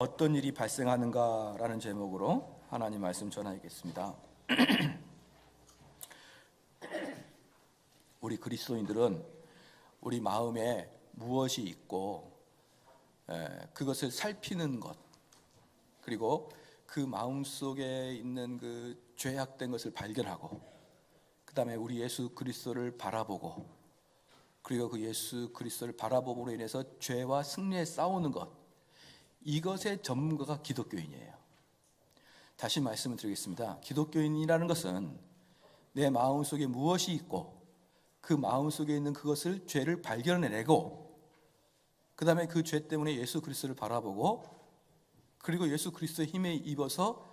어떤 일이 발생하는가라는 제목으로 하나님 말씀 전하겠습니다. 우리 그리스도인들은 우리 마음에 무엇이 있고 그것을 살피는 것, 그리고 그 마음속에 있는 그 죄악된 것을 발견하고, 그 다음에 우리 예수 그리스도를 바라보고, 그리고 그 예수 그리스도를 바라봄으로 인해서 죄와 승리에 싸우는 것, 이것의 전문가가 기독교인이에요. 다시 말씀을 드리겠습니다. 기독교인이라는 것은 내 마음속에 무엇이 있고 그 마음속에 있는 그것을, 죄를 발견해내고, 그 다음에 그 죄 때문에 예수 그리스도를 바라보고, 그리고 예수 그리스도의 힘에 입어서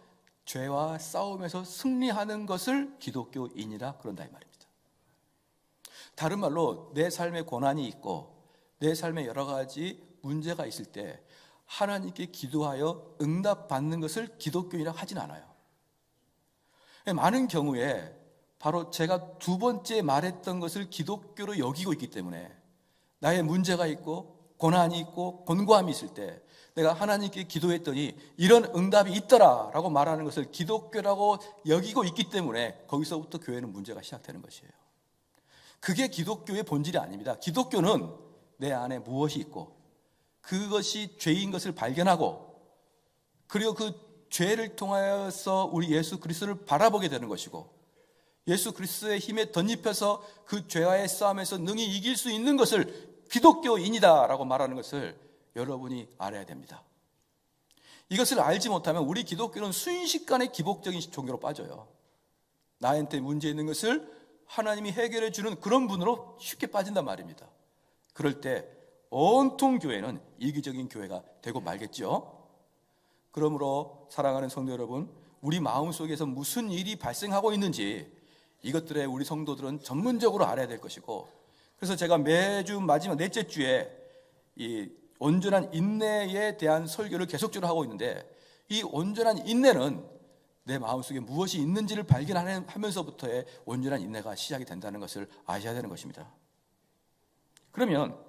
죄와 싸움에서 승리하는 것을 기독교인이라 그런다 이 말입니다. 다른 말로 내 삶에 고난이 있고 내 삶에 여러 가지 문제가 있을 때 하나님께 기도하여 응답받는 것을 기독교인이라고 하진 않아요. 많은 경우에 바로 제가 두 번째 말했던 것을 기독교로 여기고 있기 때문에, 나의 문제가 있고 고난이 있고 곤고함이 있을 때 내가 하나님께 기도했더니 이런 응답이 있더라 라고 말하는 것을 기독교라고 여기고 있기 때문에 거기서부터 교회는 문제가 시작되는 것이에요. 그게 기독교의 본질이 아닙니다. 기독교는 내 안에 무엇이 있고 그것이 죄인 것을 발견하고, 그리고 그 죄를 통하여서 우리 예수 그리스도를 바라보게 되는 것이고, 예수 그리스도의 힘에 덧입혀서 그 죄와의 싸움에서 능히 이길 수 있는 것을 기독교인이다 라고 말하는 것을 여러분이 알아야 됩니다. 이것을 알지 못하면 우리 기독교는 순식간에 기복적인 종교로 빠져요. 나한테 문제 있는 것을 하나님이 해결해 주는 그런 분으로 쉽게 빠진단 말입니다. 그럴 때 온통 교회는 이기적인 교회가 되고 말겠죠. 그러므로 사랑하는 성도 여러분, 우리 마음속에서 무슨 일이 발생하고 있는지 이것들에 우리 성도들은 전문적으로 알아야 될 것이고, 그래서 제가 매주 마지막 넷째 주에 이 온전한 인내에 대한 설교를 계속적으로 하고 있는데, 이 온전한 인내는 내 마음속에 무엇이 있는지를 발견하면서부터의 온전한 인내가 시작이 된다는 것을 아셔야 되는 것입니다. 그러면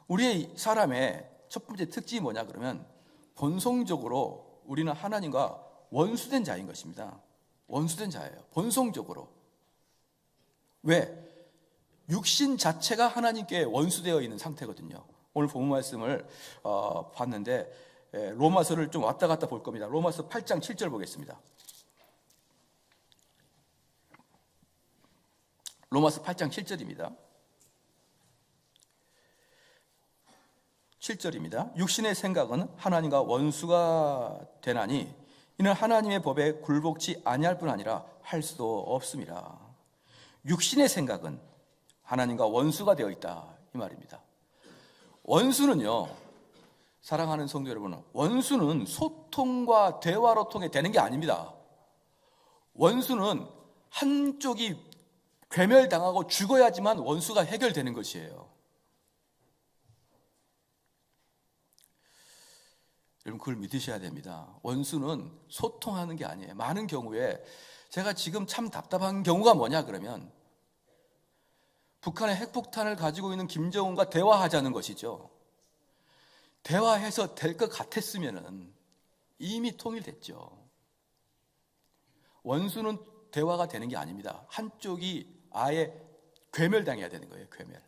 우리의 사람의 첫 번째 특징이 뭐냐 그러면, 본성적으로 우리는 하나님과 원수된 자인 것입니다. 원수된 자예요. 본성적으로. 왜? 육신 자체가 하나님께 원수되어 있는 상태거든요. 오늘 본문 말씀을 봤는데 로마서를 좀 왔다 갔다 볼 겁니다. 로마서 8장 7절 보겠습니다. 로마서 8장 7절입니다. 7절입니다. 육신의 생각은 하나님과 원수가 되나니 이는 하나님의 법에 굴복치 아니할 뿐 아니라 할 수도 없습니다. 육신의 생각은 하나님과 원수가 되어 있다 이 말입니다. 원수는요, 사랑하는 성도 여러분, 원수는 소통과 대화로 통해 되는 게 아닙니다. 원수는 한쪽이 괴멸당하고 죽어야지만 원수가 해결되는 것이에요. 여러분 그걸 믿으셔야 됩니다. 원수는 소통하는 게 아니에요. 많은 경우에 제가 지금 참 답답한 경우가 뭐냐 그러면, 북한의 핵폭탄을 가지고 있는 김정은과 대화하자는 것이죠. 대화해서 될 것 같았으면 이미 통일됐죠. 원수는 대화가 되는 게 아닙니다. 한쪽이 아예 괴멸당해야 되는 거예요. 괴멸.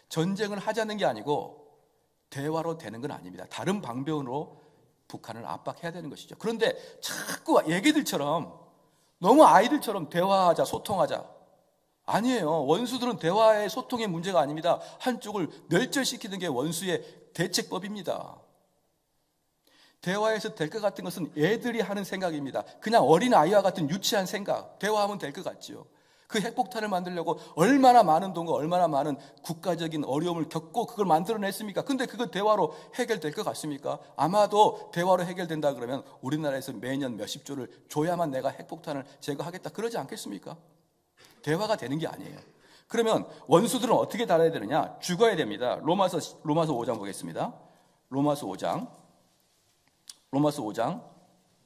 전쟁을 하자는 게 아니고 대화로 되는 건 아닙니다. 다른 방법으로 북한을 압박해야 되는 것이죠. 그런데 자꾸 얘기들처럼, 너무 아이들처럼 대화하자, 소통하자. 아니에요. 원수들은 대화의 소통의 문제가 아닙니다. 한쪽을 멸절시키는 게 원수의 대책법입니다. 대화해서 될 것 같은 것은 애들이 하는 생각입니다. 그냥 어린아이와 같은 유치한 생각. 대화하면 될 것 같지요. 그 핵폭탄을 만들려고 얼마나 많은 돈과 얼마나 많은 국가적인 어려움을 겪고 그걸 만들어냈습니까? 근데 그거 대화로 해결될 것 같습니까? 아마도 대화로 해결된다 그러면 우리나라에서 매년 몇십 조를 줘야만 내가 핵폭탄을 제거하겠다 그러지 않겠습니까? 대화가 되는 게 아니에요. 그러면 원수들은 어떻게 달아야 되느냐? 죽어야 됩니다. 로마서 5장 보겠습니다. 로마서 5장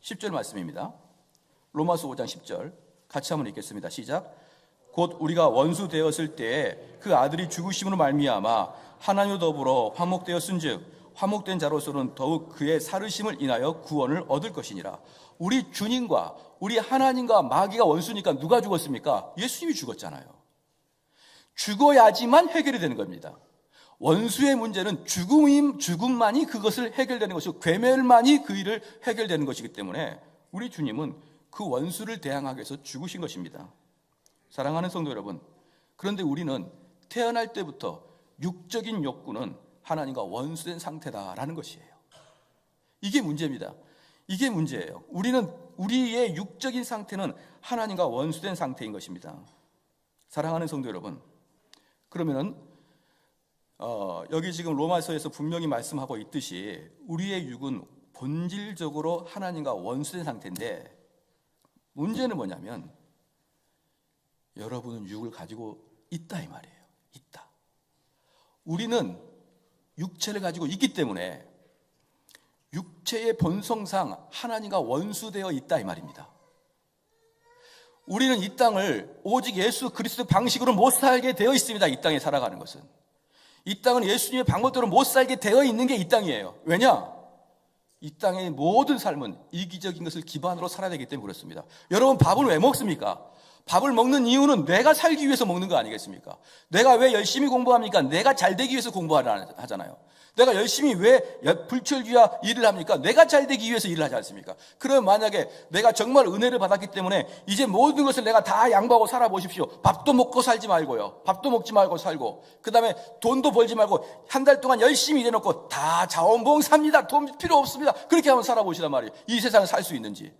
10절 말씀입니다. 로마서 5장 10절 같이 한번 읽겠습니다. 시작. 곧 우리가 원수 되었을 때에 그 아들이 죽으심으로 말미암아 하나님과 더불어 화목되었은즉 화목된 자로서는 더욱 그의 살으심을 인하여 구원을 얻을 것이니라. 우리 주님과 우리 하나님과 마귀가 원수니까 누가 죽었습니까? 예수님이 죽었잖아요. 죽어야지만 해결이 되는 겁니다. 원수의 문제는 죽음만이 그것을 해결되는 것이고 괴멸만이 그 일을 해결되는 것이기 때문에 우리 주님은 그 원수를 대항하기 위해서 죽으신 것입니다. 사랑하는 성도 여러분, 그런데 우리는 태어날 때부터 육적인 욕구는 하나님과 원수된 상태다라는 것이에요. 이게 문제입니다. 이게 문제예요. 우리의 육적인 상태는 하나님과 원수된 상태인 것입니다. 사랑하는 성도 여러분, 그러면은 여기 지금 로마서에서 분명히 말씀하고 있듯이 우리의 육은 본질적으로 하나님과 원수된 상태인데, 문제는 뭐냐면 여러분은 육을 가지고 있다 이 말이에요. 있다. 우리는 육체를 가지고 있기 때문에 육체의 본성상 하나님과 원수되어 있다 이 말입니다. 우리는 이 땅을 오직 예수 그리스도 방식으로 못 살게 되어 있습니다. 이 땅에 살아가는 것은. 이 땅은 예수님의 방법대로 못 살게 되어 있는 게 이 땅이에요. 왜냐? 이 땅의 모든 삶은 이기적인 것을 기반으로 살아야 되기 때문에 그렇습니다. 여러분, 밥을 왜 먹습니까? 밥을 먹는 이유는 내가 살기 위해서 먹는 거 아니겠습니까? 내가 왜 열심히 공부합니까? 내가 잘 되기 위해서 공부하잖아요. 내가 열심히 왜 불철주야 일을 합니까? 내가 잘 되기 위해서 일을 하지 않습니까? 그럼 만약에 내가 정말 은혜를 받았기 때문에 이제 모든 것을 내가 다 양보하고 살아보십시오. 밥도 먹고 살지 말고요. 밥도 먹지 말고 살고, 그 다음에 돈도 벌지 말고 한 달 동안 열심히 일해놓고 다 자원봉사입니다. 돈 필요 없습니다. 그렇게 한번 살아보시란 말이에요. 이 세상을 살 수 있는지.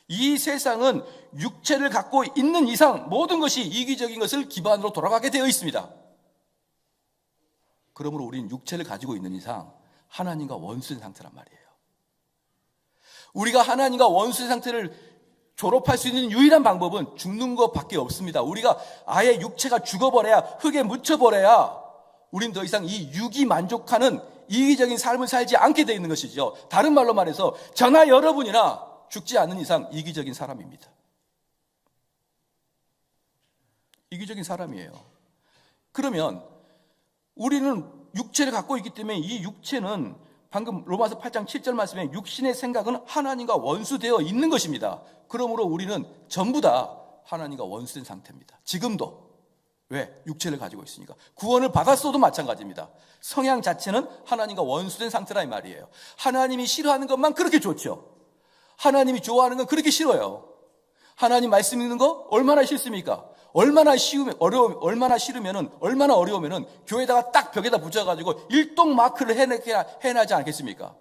이 세상은 육체를 갖고 있는 이상 모든 것이 이기적인 것을 기반으로 돌아가게 되어 있습니다. 그러므로 우리는 육체를 가지고 있는 이상 하나님과 원수된 상태란 말이에요. 우리가 하나님과 원수된 상태를 졸업할 수 있는 유일한 방법은 죽는 것밖에 없습니다. 우리가 아예 육체가 죽어버려야, 흙에 묻혀버려야 우린 더 이상 이 육이 만족하는 이기적인 삶을 살지 않게 되어 있는 것이죠. 다른 말로 말해서 저나 여러분이나 죽지 않는 이상 이기적인 사람입니다. 이기적인 사람이에요. 그러면 우리는 육체를 갖고 있기 때문에 이 육체는 방금 로마서 8장 7절 말씀에 육신의 생각은 하나님과 원수되어 있는 것입니다. 그러므로 우리는 전부 다 하나님과 원수된 상태입니다. 지금도. 왜? 육체를 가지고 있으니까. 구원을 받았어도 마찬가지입니다. 성향 자체는 하나님과 원수된 상태라 이 말이에요. 하나님이 싫어하는 것만 그렇게 좋죠. 하나님이 좋아하는 건 그렇게 싫어요. 하나님 말씀 읽는 거 얼마나 싫습니까? 얼마나 싫으면은, 얼마나 어려우면은 교회에다가 딱 벽에다 붙여가지고 일독 마크를 해내지 않겠습니까?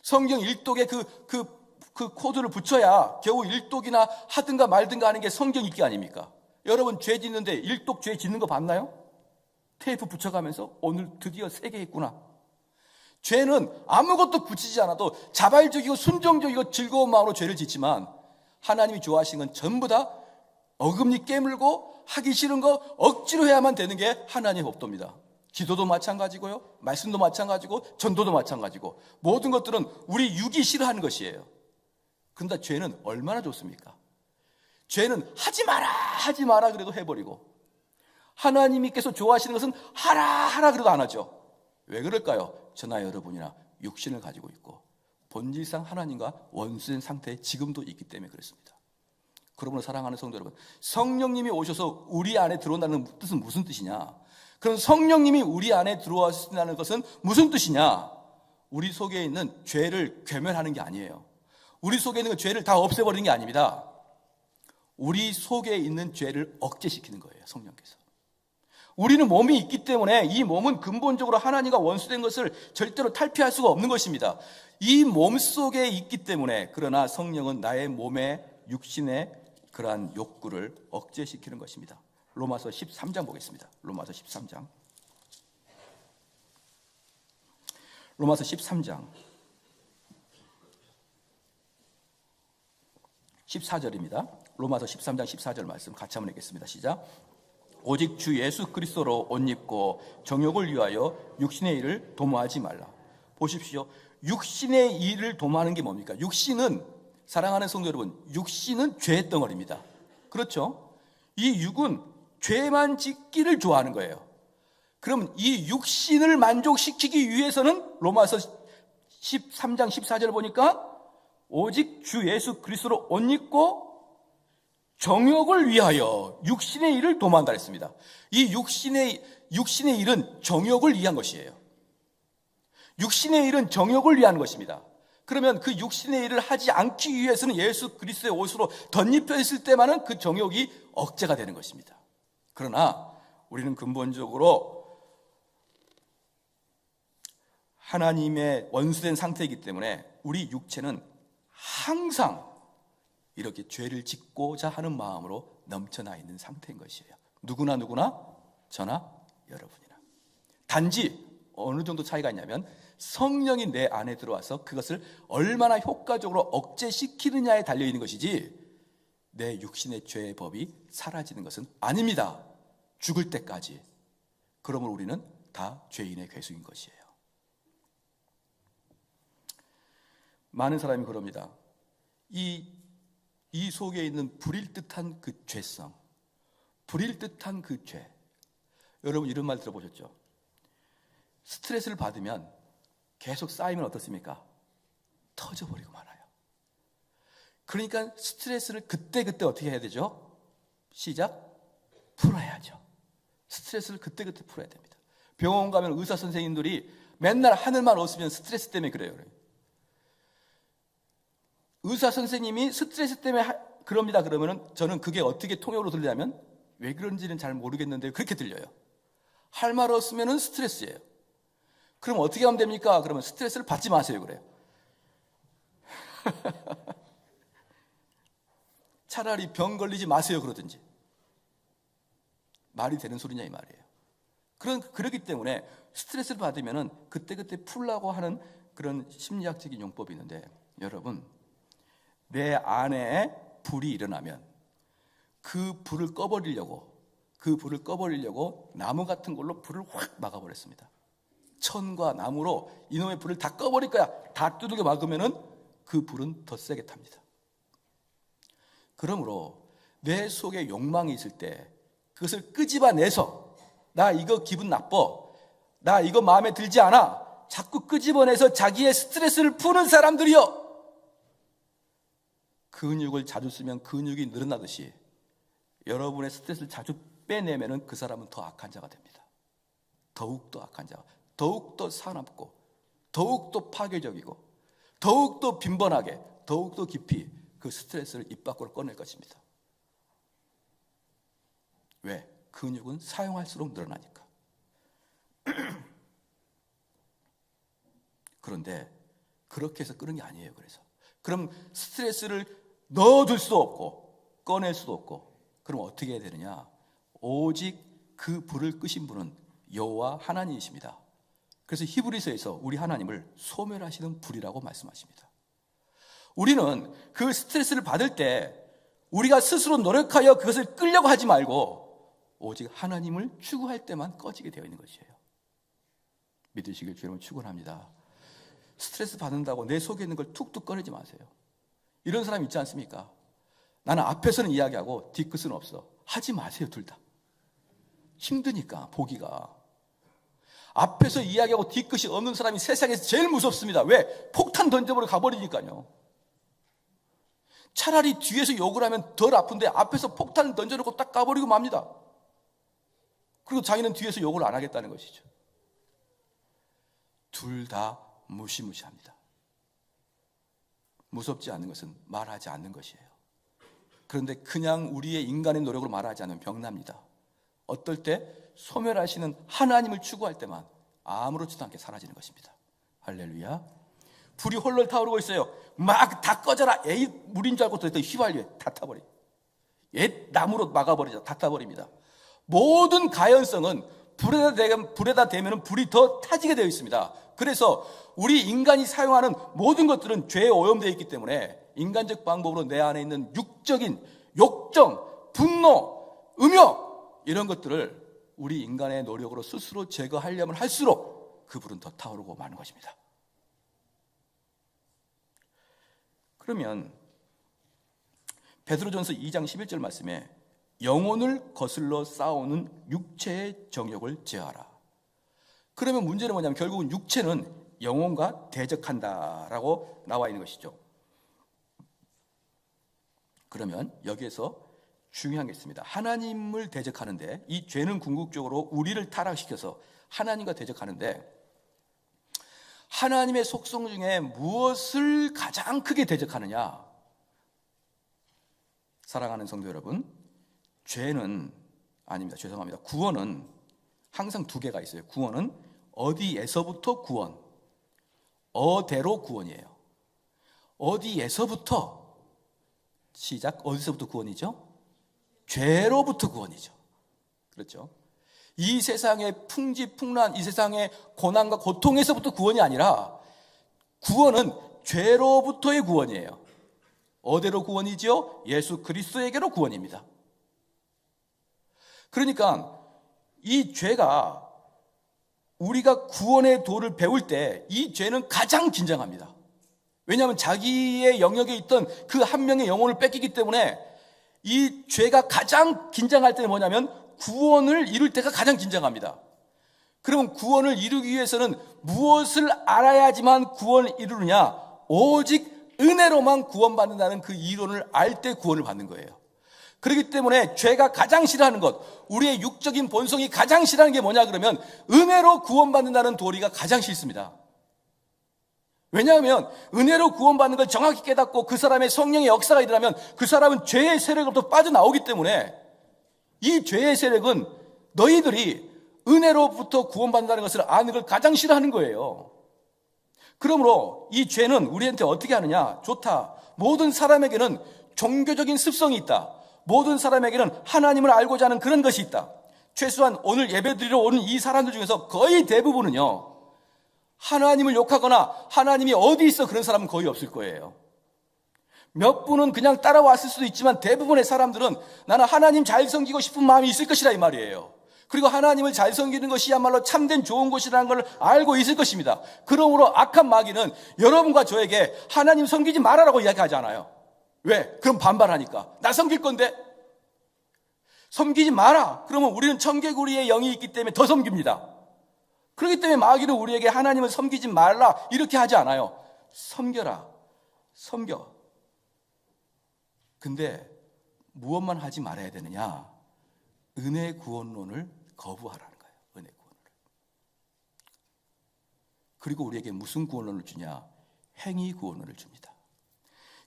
성경 일독에 그 코드를 붙여야 겨우 일독이나 하든가 말든가 하는 게 성경 읽기 아닙니까? 여러분, 죄 짓는데 일독 죄 짓는 거 봤나요? 테이프 붙여가면서 오늘 드디어 3개 했구나. 죄는 아무것도 붙이지 않아도 자발적이고 순종적이고 즐거운 마음으로 죄를 짓지만, 하나님이 좋아하시는 건 전부 다 어금니 깨물고 하기 싫은 거 억지로 해야만 되는 게 하나님의 법도입니다. 기도도 마찬가지고요, 말씀도 마찬가지고, 전도도 마찬가지고, 모든 것들은 우리 육이 싫어하는 것이에요. 그런데 죄는 얼마나 좋습니까? 죄는 하지 마라 그래도 해버리고, 하나님께서 좋아하시는 것은 하라 그래도 안 하죠. 왜 그럴까요? 저나 여러분이나 육신을 가지고 있고 본질상 하나님과 원수된 상태에 지금도 있기 때문에 그렇습니다. 그러므로 사랑하는 성도 여러분, 성령님이 오셔서 우리 안에 들어온다는 뜻은 무슨 뜻이냐? 그럼 성령님이 우리 안에 들어와신다는 것은 무슨 뜻이냐? 우리 속에 있는 죄를 괴멸하는 게 아니에요. 우리 속에 있는 죄를 다 없애버리는 게 아닙니다. 우리 속에 있는 죄를 억제시키는 거예요, 성령께서. 우리는 몸이 있기 때문에 이 몸은 근본적으로 하나님과 원수된 것을 절대로 탈피할 수가 없는 것입니다. 이 몸 속에 있기 때문에, 그러나 성령은 나의 몸에, 육신의 그러한 욕구를 억제시키는 것입니다. 로마서 13장 보겠습니다. 로마서 13장 14절입니다. 로마서 13장 14절 말씀 같이 한번 읽겠습니다. 시작. 오직 주 예수 그리스도로 옷 입고 정욕을 위하여 육신의 일을 도모하지 말라. 보십시오. 육신의 일을 도모하는 게 뭡니까? 육신은, 사랑하는 성도 여러분, 육신은 죄의 덩어리입니다. 그렇죠? 이 육은 죄만 짓기를 좋아하는 거예요. 그럼 이 육신을 만족시키기 위해서는 로마서 13장 14절 보니까 오직 주 예수 그리스도로 옷 입고 정욕을 위하여 육신의 일을 도모한다 했습니다. 이 육신의 일은 정욕을 위한 것이에요. 육신의 일은 정욕을 위한 것입니다. 그러면 그 육신의 일을 하지 않기 위해서는 예수 그리스도의 옷으로 덧입혀 있을 때만은 그 정욕이 억제가 되는 것입니다. 그러나 우리는 근본적으로 하나님의 원수된 상태이기 때문에 우리 육체는 항상 이렇게 죄를 짓고자 하는 마음으로 넘쳐나 있는 상태인 것이에요. 누구나 저나 여러분이나. 단지 어느 정도 차이가 있냐면 성령이 내 안에 들어와서 그것을 얼마나 효과적으로 억제시키느냐에 달려있는 것이지 내 육신의 죄의 법이 사라지는 것은 아닙니다. 죽을 때까지. 그러므로 우리는 다 죄인의 괴수인 것이에요. 많은 사람이 그럽니다. 이 속에 있는 불일 듯한 그 죄성, 불일 듯한 그 죄. 여러분 이런 말 들어보셨죠? 스트레스를 받으면 계속 쌓이면 어떻습니까? 터져버리고 말아요. 그러니까 스트레스를 그때그때 어떻게 해야 되죠? 시작, 풀어야죠. 스트레스를 그때그때 풀어야 됩니다. 병원 가면 의사 선생님들이 맨날 하늘만 웃으면 스트레스 때문에 그래요. 의사 선생님이 스트레스 때문에 그럽니다. 그러면은 저는 그게 어떻게 통역으로 들리냐면 왜 그런지는 잘 모르겠는데 그렇게 들려요. 할 말 없으면은 스트레스예요. 그럼 어떻게 하면 됩니까? 그러면 스트레스를 받지 마세요. 그래요. 차라리 병 걸리지 마세요. 그러든지. 말이 되는 소리냐 이 말이에요. 그렇기 때문에 스트레스를 받으면은 그때그때 풀라고 하는 그런 심리학적인 용법이 있는데 여러분 내 안에 불이 일어나면 그 불을 꺼버리려고 나무 같은 걸로 불을 확 막아버렸습니다. 천과 나무로 이놈의 불을 다 꺼버릴 거야. 다 두들겨 막으면은 그 불은 더 세게 탑니다. 그러므로 내 속에 욕망이 있을 때 그것을 끄집어내서 나 이거 기분 나빠, 나 이거 마음에 들지 않아, 자꾸 끄집어내서 자기의 스트레스를 푸는 사람들이요, 근육을 자주 쓰면 근육이 늘어나듯이 여러분의 스트레스를 자주 빼내면 그 사람은 더 악한 자가 됩니다. 더욱더 악한 자가, 더욱더 사납고 더욱더 파괴적이고 더욱더 빈번하게 더욱더 깊이 그 스트레스를 입 밖으로 꺼낼 것입니다. 왜? 근육은 사용할수록 늘어나니까. 그런데 그렇게 해서 끄는 게 아니에요. 그래서 그럼 스트레스를 넣어둘 수도 없고 꺼낼 수도 없고 그럼 어떻게 해야 되느냐? 오직 그 불을 끄신 분은 여호와 하나님이십니다. 그래서 히브리서에서 우리 하나님을 소멸하시는 불이라고 말씀하십니다. 우리는 그 스트레스를 받을 때 우리가 스스로 노력하여 그것을 끌려고 하지 말고 오직 하나님을 추구할 때만 꺼지게 되어 있는 것이에요. 믿으시길 주님은 축원합니다. 스트레스 받는다고 내 속에 있는 걸 툭툭 꺼내지 마세요. 이런 사람 있지 않습니까? 나는 앞에서는 이야기하고 뒤끝은 없어. 하지 마세요. 둘 다. 힘드니까 보기가. 앞에서 이야기하고 뒤끝이 없는 사람이 세상에서 제일 무섭습니다. 왜? 폭탄 던져버리고 가버리니까요. 차라리 뒤에서 욕을 하면 덜 아픈데 앞에서 폭탄을 던져놓고 딱 가버리고 맙니다. 그리고 자기는 뒤에서 욕을 안 하겠다는 것이죠. 둘 다 무시무시합니다. 무섭지 않은 것은 말하지 않는 것이에요. 그런데 그냥 우리의 인간의 노력으로 말하지 않으면 병납니다. 어떨 때 소멸하시는 하나님을 추구할 때만 아무렇지도 않게 사라지는 것입니다. 할렐루야. 불이 홀로 타오르고 있어요. 막 다 꺼져라. 에이 물인 줄 알고 또 휘발유에 다 타버려. 옛 나무로 막아버리죠. 다 타버립니다. 모든 가연성은 불에다 대면 불이 더 타지게 되어 있습니다. 그래서 우리 인간이 사용하는 모든 것들은 죄에 오염되어 있기 때문에 인간적 방법으로 내 안에 있는 육적인 욕정, 분노, 음욕 이런 것들을 우리 인간의 노력으로 스스로 제거하려면 할수록 그 불은 더 타오르고 마는 것입니다. 그러면 베드로전서 2장 11절 말씀에 영혼을 거슬러 싸우는 육체의 정욕을 제하라. 그러면 문제는 뭐냐면 결국은 육체는 영혼과 대적한다라고 나와 있는 것이죠. 그러면 여기에서 중요한 게 있습니다. 하나님을 대적하는데, 이 죄는 궁극적으로 우리를 타락시켜서 하나님과 대적하는데, 하나님의 속성 중에 무엇을 가장 크게 대적하느냐? 사랑하는 성도 여러분, 구원은 항상 두 개가 있어요. 구원은 어디에서부터 구원, 어대로 구원이에요. 어디에서부터, 시작, 어디서부터 구원이죠? 죄로부터 구원이죠. 그렇죠? 이 세상의 풍지풍란, 이 세상의 고난과 고통에서부터 구원이 아니라 구원은 죄로부터의 구원이에요. 어디로 구원이죠? 예수 그리스도에게로 구원입니다. 그러니까 이 죄가, 우리가 구원의 도를 배울 때 이 죄는 가장 긴장합니다. 왜냐하면 자기의 영역에 있던 그 한 명의 영혼을 뺏기기 때문에 이 죄가 가장 긴장할 때는 뭐냐면 구원을 이룰 때가 가장 긴장합니다. 그러면 구원을 이루기 위해서는 무엇을 알아야지만 구원을 이루느냐? 오직 은혜로만 구원받는다는 그 이론을 알 때 구원을 받는 거예요. 그렇기 때문에 죄가 가장 싫어하는 것, 우리의 육적인 본성이 가장 싫어하는 게 뭐냐 그러면 은혜로 구원받는다는 도리가 가장 싫습니다. 왜냐하면 은혜로 구원받는 걸 정확히 깨닫고 그 사람의 성령의 역사가 일어나면 그 사람은 죄의 세력으로부터 빠져나오기 때문에 이 죄의 세력은 너희들이 은혜로부터 구원받는다는 것을 아는 걸 가장 싫어하는 거예요. 그러므로 이 죄는 우리한테 어떻게 하느냐? 좋다. 모든 사람에게는 종교적인 습성이 있다. 모든 사람에게는 하나님을 알고자 하는 그런 것이 있다. 최소한 오늘 예배드리러 오는 이 사람들 중에서 거의 대부분은요, 하나님을 욕하거나 하나님이 어디 있어 그런 사람은 거의 없을 거예요. 몇 분은 그냥 따라왔을 수도 있지만 대부분의 사람들은 나는 하나님 잘 섬기고 싶은 마음이 있을 것이라 이 말이에요. 그리고 하나님을 잘 섬기는 것이야말로 참된 좋은 것이라는 걸 알고 있을 것입니다. 그러므로 악한 마귀는 여러분과 저에게 하나님 섬기지 말아라고 이야기하지 않아요. 왜? 그럼 반발하니까. 나 섬길 건데 섬기지 마라. 그러면 우리는 청개구리의 영이 있기 때문에 더 섬깁니다. 그렇기 때문에 마귀는 우리에게 하나님을 섬기지 말라 이렇게 하지 않아요. 섬겨라. 섬겨. 근데 무엇만 하지 말아야 되느냐? 은혜 구원론을 거부하라는 거예요. 은혜 구원론을. 그리고 우리에게 무슨 구원론을 주냐? 행위 구원론을 줍니다.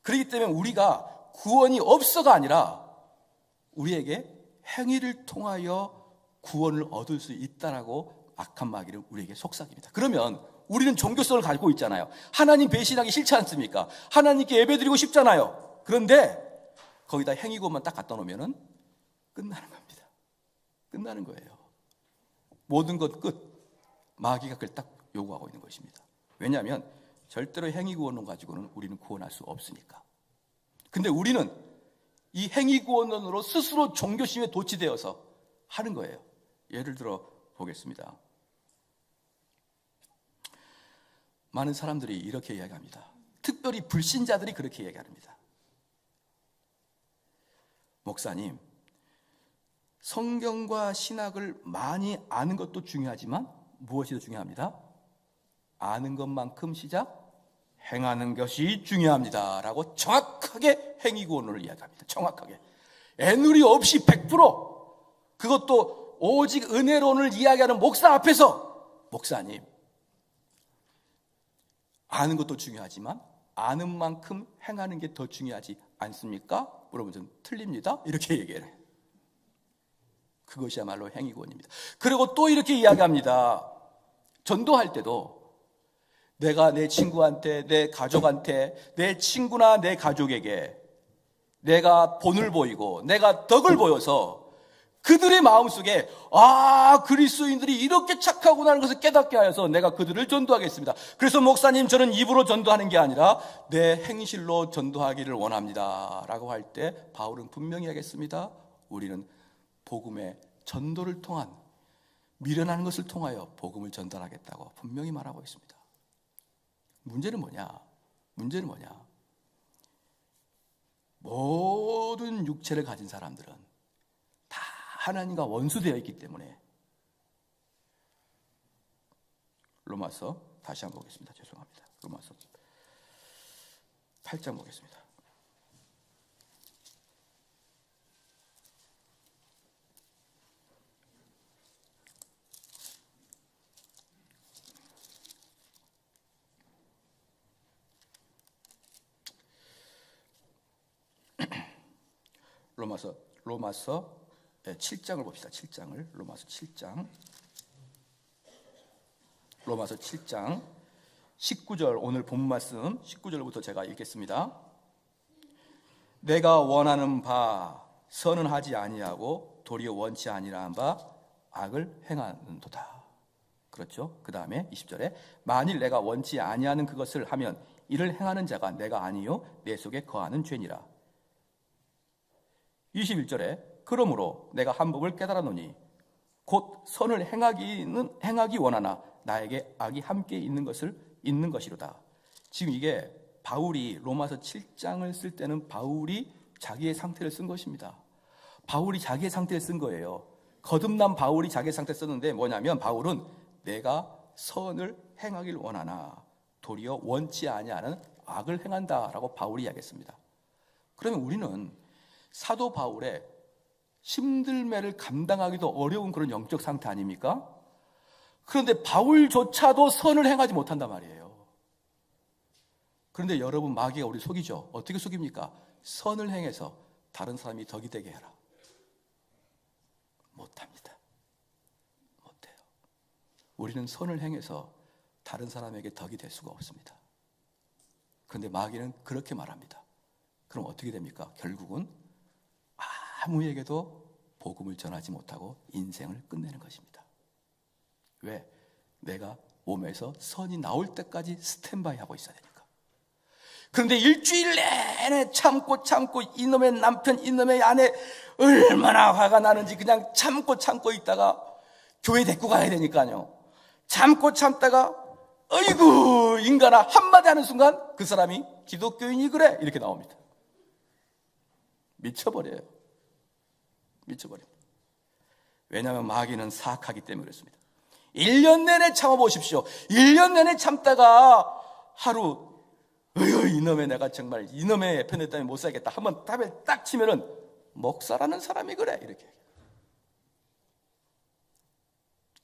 그렇기 때문에 우리가 구원이 없어가 아니라 우리에게 행위를 통하여 구원을 얻을 수 있다라고 악한 마귀를 우리에게 속삭입니다. 그러면 우리는 종교성을 가지고 있잖아요. 하나님 배신하기 싫지 않습니까? 하나님께 예배드리고 싶잖아요. 그런데 거기다 행위구원만 딱 갖다 놓으면 끝나는 겁니다. 끝나는 거예요. 모든 것 끝. 마귀가 그걸 딱 요구하고 있는 것입니다. 왜냐하면 절대로 행위구원론 가지고는 우리는 구원할 수 없으니까. 근데 우리는 이 행위구원론으로 스스로 종교심에 도취되어서 하는 거예요. 예를 들어 보겠습니다. 많은 사람들이 이렇게 이야기합니다. 특별히 불신자들이 그렇게 이야기합니다. 목사님, 성경과 신학을 많이 아는 것도 중요하지만 무엇이 더 중요합니다? 아는 것만큼 시작 행하는 것이 중요합니다 라고 정확하게 행위구원론을 이야기합니다. 정확하게 애누리 없이 100% 그것도 오직 은혜론을 이야기하는 목사 앞에서 목사님, 아는 것도 중요하지만 아는 만큼 행하는 게 더 중요하지 않습니까? 물어보면 틀립니다 이렇게 얘기해요. 그것이야말로 행위구원입니다. 그리고 또 이렇게 이야기합니다. 전도할 때도 내가 내 친구한테, 내 가족한테, 내 친구나 내 가족에게 내가 본을 보이고 내가 덕을 보여서 그들의 마음속에 그리스도인들이 이렇게 착하구나 하는 것을 깨닫게 하여서 내가 그들을 전도하겠습니다. 그래서 목사님, 저는 입으로 전도하는 게 아니라 내 행실로 전도하기를 원합니다 라고 할 때 바울은 분명히 하겠습니다. 우리는 복음의 전도를 통한, 미련하는 것을 통하여 복음을 전달하겠다고 분명히 말하고 있습니다. 문제는 뭐냐? 모든 육체를 가진 사람들은 다 하나님과 원수되어 있기 때문에 로마서 다시 한번 보겠습니다. 죄송합니다. 로마서 8장 보겠습니다. 로마서 7장을 봅시다. 7장을 로마서 7장 19절 오늘 본문 말씀 19절부터 제가 읽겠습니다. 내가 원하는 바 선은 하지 아니하고 도리어 원치 아니라한 바 악을 행하는도다. 그렇죠? 그 다음에 20절에 만일 내가 원치 아니하는 그것을 하면 이를 행하는 자가 내가 아니요 내 속에 거하는 죄니라. 21절에 그러므로 내가 한 법을 깨달았노니 곧 선을 행하기 원하나 나에게 악이 함께 있는 것이로다. 지금 이게 바울이 로마서 7장을 쓸 때는 바울이 자기의 상태를 쓴 것입니다. 바울이 자기의 상태를 쓴 거예요. 거듭난 바울이 자기의 상태를 썼는데 뭐냐면 바울은 내가 선을 행하길 원하나 도리어 원치 아니하는 악을 행한다라고 바울이 이야기했습니다. 그러면 우리는 사도 바울의 힘들매를 감당하기도 어려운 그런 영적 상태 아닙니까? 그런데 바울조차도 선을 행하지 못한단 말이에요. 그런데 여러분, 마귀가 우리 속이죠. 어떻게 속입니까? 선을 행해서 다른 사람이 덕이 되게 해라. 못합니다. 못해요. 우리는 선을 행해서 다른 사람에게 덕이 될 수가 없습니다. 그런데 마귀는 그렇게 말합니다. 그럼 어떻게 됩니까? 결국은 아무에게도 복음을 전하지 못하고 인생을 끝내는 것입니다. 왜? 내가 몸에서 선이 나올 때까지 스탠바이 하고 있어야 되니까. 그런데 일주일 내내 참고 이놈의 남편, 이놈의 아내 얼마나 화가 나는지 그냥 참고 있다가 교회 데리고 가야 되니까요. 참다가 어이구 인간아 한마디 하는 순간 그 사람이 기독교인이 그래 이렇게 나옵니다. 미쳐버려요. 왜냐하면 마귀는 사악하기 때문에 그렇습니다. 1년 내내 참아보십시오. 1년 내내 참다가 하루 이놈의 내가 정말 이놈의 편에 때문에 못 살겠다 한번 답을 딱 치면은 목사라는 사람이 그래 이렇게.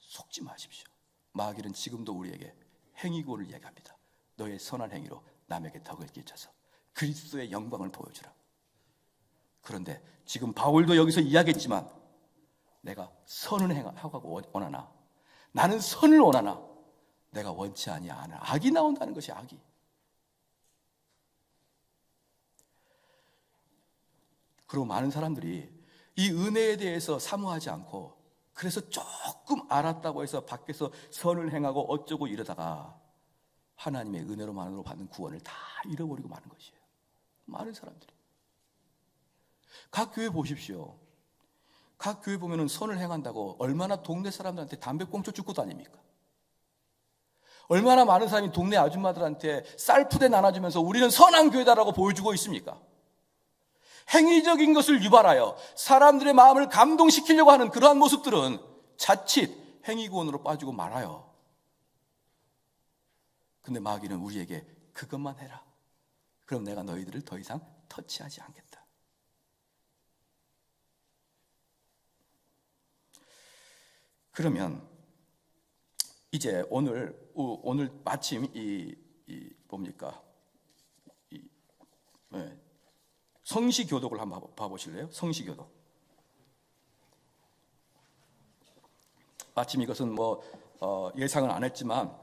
속지 마십시오. 마귀는 지금도 우리에게 행위고를 이야기합니다. 너의 선한 행위로 남에게 덕을 끼쳐서 그리스도의 영광을 보여주라. 그런데 지금 바울도 여기서 이야기했지만 내가 선을 하고 원하나 나는 선을 원하나 내가 원치 아니하나 악이 나온다는 것이 악이. 그리고 많은 사람들이 이 은혜에 대해서 사모하지 않고 그래서 조금 알았다고 해서 밖에서 선을 행하고 어쩌고 이러다가 하나님의 은혜로만으로 받는 구원을 다 잃어버리고 마는 것이에요. 많은 사람들이. 각 교회 보십시오. 각 교회 보면은 선을 행한다고 얼마나 동네 사람들한테 담배 꽁초 줍고 다닙니까? 얼마나 많은 사람이 동네 아줌마들한테 쌀푸대 나눠주면서 우리는 선한 교회다라고 보여주고 있습니까? 행위적인 것을 유발하여 사람들의 마음을 감동시키려고 하는 그러한 모습들은 자칫 행위구원으로 빠지고 말아요. 근데 마귀는 우리에게 그것만 해라. 그럼 내가 너희들을 더 이상 터치하지 않겠다. 그러면 이제 오늘 마침 뭡니까? 성시교독을 한번 봐보실래요? 성시교독. 마침 이것은 예상은 안 했지만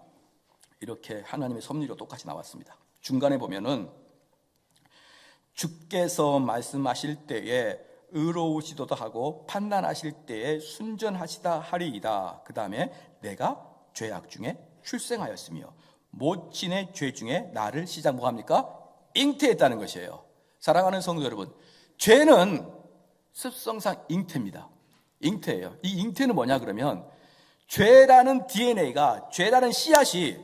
이렇게 하나님의 섭리로 똑같이 나왔습니다. 중간에 보면은 주께서 말씀하실 때에 의로우시도다 하고 판단하실 때에 순전하시다 하리이다. 그 다음에 내가 죄악 중에 출생하였으며 모친의 죄 중에 나를 시작 뭐합니까? 잉태했다는 것이에요. 사랑하는 성도 여러분, 죄는 습성상 잉태입니다. 잉태예요. 이 잉태는 뭐냐 그러면 죄라는 DNA가, 죄라는 씨앗이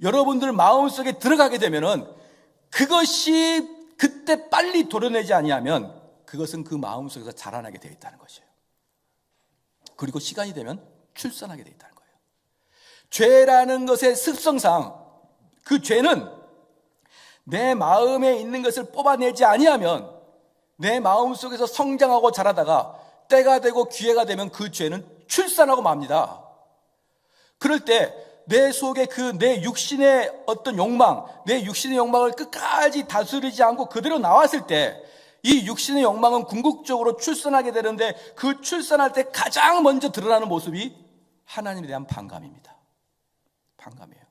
여러분들 마음속에 들어가게 되면은 그것이 그때 빨리 도려내지 아니하면 그것은 그 마음속에서 자라나게 되어 있다는 것이에요. 그리고 시간이 되면 출산하게 되어 있다는 거예요. 죄라는 것의 습성상 그 죄는 내 마음에 있는 것을 뽑아내지 아니하면 내 마음 속에서 성장하고 자라다가 때가 되고 기회가 되면 그 죄는 출산하고 맙니다. 그럴 때 내 속에 그 내 육신의 어떤 욕망, 내 육신의 욕망을 끝까지 다스리지 않고 그대로 나왔을 때 이 육신의 욕망은 궁극적으로 출산하게 되는데 그 출산할 때 가장 먼저 드러나는 모습이 하나님에 대한 반감입니다. 반감이에요.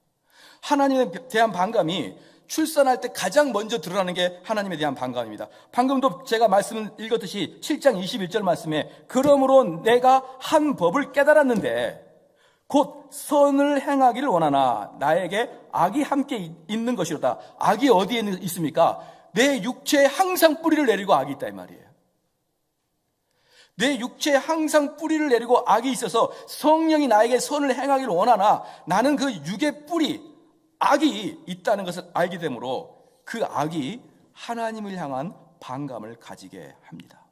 하나님에 대한 반감이 출산할 때 가장 먼저 드러나는 게 하나님에 대한 반감입니다. 방금도 제가 말씀 읽었듯이 7장 21절 말씀에 그러므로 내가 한 법을 깨달았는데 곧 선을 행하기를 원하나 나에게 악이 함께 있는 것이로다. 악이 어디에 있습니까? 내 육체에 항상 뿌리를 내리고 악이 있다 이 말이에요. 내 육체에 항상 뿌리를 내리고 악이 있어서 성령이 나에게 선을 행하기를 원하나 나는 그 육의 뿌리 악이 있다는 것을 알게 되므로 그 악이 하나님을 향한 반감을 가지게 합니다.